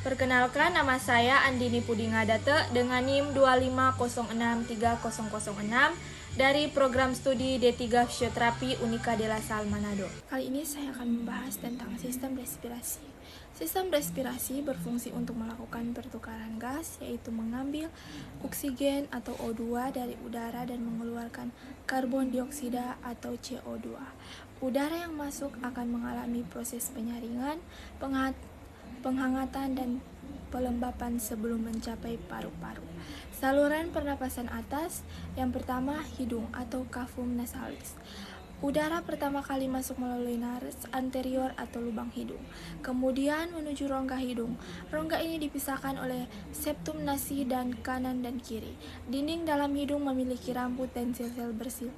Perkenalkan, nama saya Andini Pudingadate dengan NIM 250630006 dari program studi D3 Fisioterapi Unika de la Salle Manado. Kali ini saya akan membahas tentang sistem respirasi. Sistem respirasi berfungsi untuk melakukan pertukaran gas, yaitu mengambil oksigen atau O2 dari udara dan mengeluarkan karbon dioksida atau CO2. Udara yang masuk akan mengalami proses penyaringan, penghangatan, dan pelembapan sebelum mencapai paru-paru. Saluran pernapasan atas, yang pertama hidung atau cavum nasalis. Udara pertama kali masuk melalui nares anterior atau lubang hidung, kemudian menuju rongga hidung. Rongga ini dipisahkan oleh septum nasi dan kanan dan kiri. Dinding dalam hidung memiliki rambut dan sel-sel bersih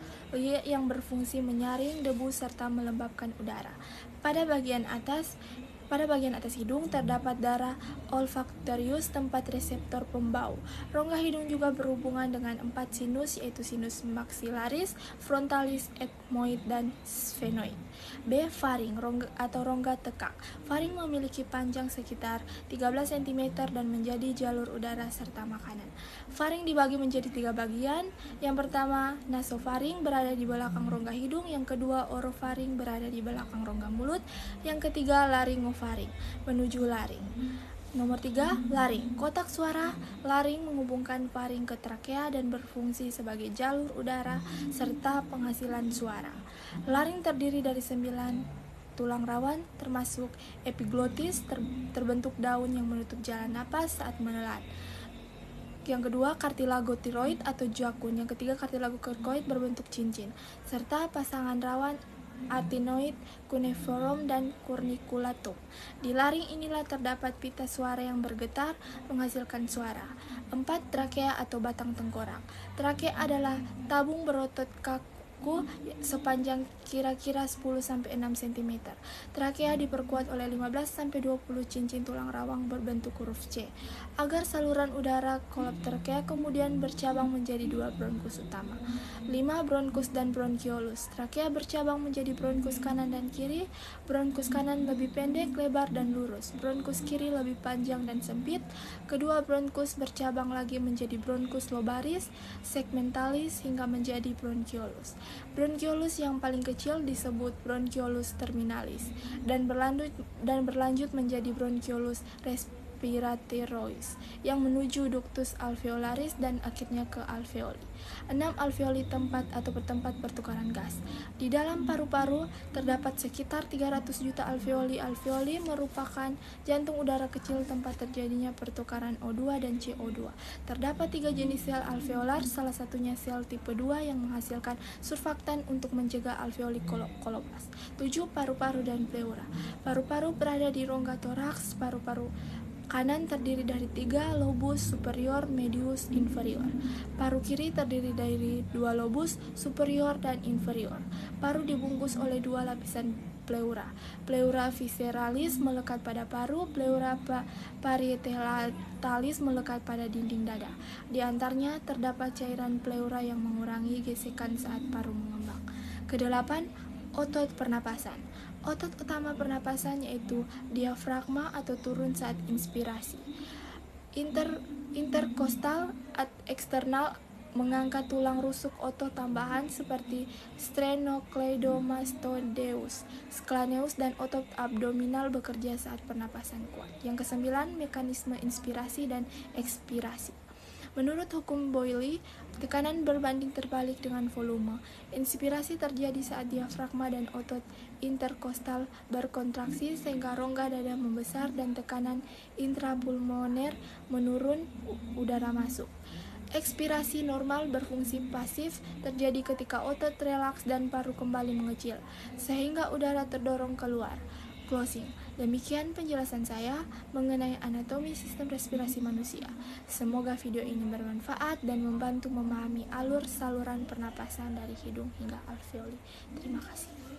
yang berfungsi menyaring debu serta melembabkan udara. Pada bagian atas hidung terdapat darah olfactorius, tempat reseptor pembau. Rongga hidung juga berhubungan dengan 4 sinus, yaitu sinus maxillaris, frontalis, ethmoid, dan sphenoid. B. Faring atau rongga tekak. Faring memiliki panjang sekitar 13 cm dan menjadi jalur udara serta makanan. Faring dibagi menjadi 3 bagian. Yang pertama, nasofaring berada di belakang rongga hidung. Yang kedua, orofaring berada di belakang rongga mulut. Yang ketiga, laringofaring menuju laring. Nomor 3, laring. Kotak suara laring menghubungkan faring ke trakea dan berfungsi sebagai jalur udara serta penghasilan suara. Laring terdiri dari 9 tulang rawan termasuk epiglotis, terbentuk daun yang menutup jalan napas saat menelan. Yang kedua, kartilago tiroid atau jakun. Yang ketiga, kartilago krikoid berbentuk cincin, serta pasangan rawan arytenoid, cuneiform, dan corniculatum. Di laring inilah terdapat pita suara yang bergetar menghasilkan suara. 4. Trakea atau batang tengkorak. Trakea adalah tabung berotot kaku sepanjang kira-kira 10-6 cm. Trakea diperkuat oleh 15-20 cincin tulang rawang berbentuk huruf C. Agar saluran udara kolab trakea kemudian bercabang menjadi 2 bronkus utama. 5. Bronkus dan bronkiolus. Trakea bercabang menjadi bronkus kanan dan kiri. Bronkus kanan lebih pendek, lebar, dan lurus. Bronkus kiri lebih panjang dan sempit. Kedua bronkus bercabang lagi menjadi bronkus lobaris, segmentalis, hingga menjadi bronkiolus. Bronkiolus yang paling kecil disebut bronkiolus terminalis dan berlanjut menjadi bronkiolus respiratorius yang menuju ductus alveolaris dan akhirnya ke alveoli. 6. Alveoli, tempat atau bertempat pertukaran gas. Di dalam paru-paru terdapat sekitar 300 juta alveoli. Alveoli merupakan jantung udara kecil tempat terjadinya pertukaran O2 dan CO2. Terdapat 3 jenis sel alveolar, salah satunya sel tipe 2 yang menghasilkan surfaktan untuk mencegah alveoli kolaps. 7. Paru-paru dan pleura. Paru-paru berada di rongga toraks. Paru-paru kanan terdiri dari 3 lobus, superior, medius, inferior. Paru kiri terdiri dari 2 lobus, superior, dan inferior. Paru dibungkus oleh 2 lapisan pleura. Pleura visceralis melekat pada paru, pleura parietalalis melekat pada dinding dada. Di antaranya terdapat cairan pleura yang mengurangi gesekan saat paru mengembang. Kedelapan, otot pernapasan. Otot utama pernapasan yaitu diafragma atau turun saat inspirasi. Interkostal eksternal mengangkat tulang rusuk otot tambahan seperti sternocleidomastoideus, scaneus, dan otot abdominal bekerja saat pernapasan kuat. Yang kesembilan, mekanisme inspirasi dan ekspirasi. Menurut hukum Boyle, tekanan berbanding terbalik dengan volume. Inspirasi terjadi saat diafragma dan otot interkostal berkontraksi sehingga rongga dada membesar dan tekanan intrapulmoner menurun, udara masuk. Ekspirasi normal berfungsi pasif terjadi ketika otot relaks dan paru kembali mengecil, sehingga udara terdorong keluar. Closing. Demikian penjelasan saya mengenai anatomi sistem respirasi manusia. Semoga video ini bermanfaat dan membantu memahami alur saluran pernapasan dari hidung hingga alveoli. Terima kasih.